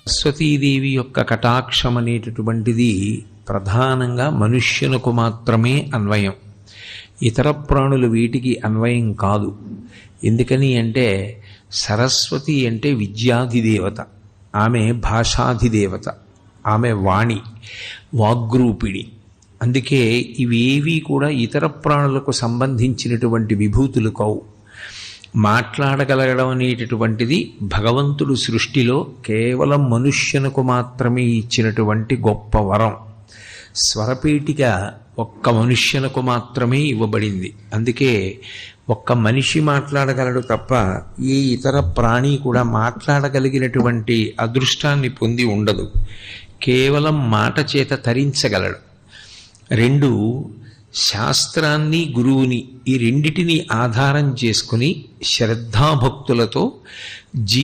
సరస్వతీదేవి యొక్క కటాక్షం అనేటటువంటిది ప్రధానంగా మనుష్యులకు మాత్రమే అన్వయం. ఇతర ప్రాణులు వీటికి అన్వయం కాదు. ఎందుకని అంటే సరస్వతి అంటే విద్యాధిదేవత, ఆమె భాషాధిదేవత, ఆమె వాణి, వాగ్రూపిణి. అందుకే ఇవేవీ కూడా ఇతర ప్రాణులకు సంబంధించినటువంటి విభూతులు కావు. మాట్లాడగలగడం అనేటటువంటిది భగవంతుడు సృష్టిలో కేవలం మనుష్యునకు మాత్రమే ఇచ్చినటువంటి గొప్ప వరం. స్వరపేటిక ఒక్క మనుష్యునకు మాత్రమే ఇవ్వబడింది. అందుకే ఒక్క మనిషి మాట్లాడగలడు తప్ప ఏ ఇతర ప్రాణి కూడా మాట్లాడగలిగినటువంటి అదృష్టాన్ని పొంది ఉండదు. కేవలం మాట చేత తరించగలడు. రెండు, శాస్త్రాన్ని గురువుని ఈ రెండిటిని ఆధారం చేసుకుని శ్రద్ధాభక్తులతో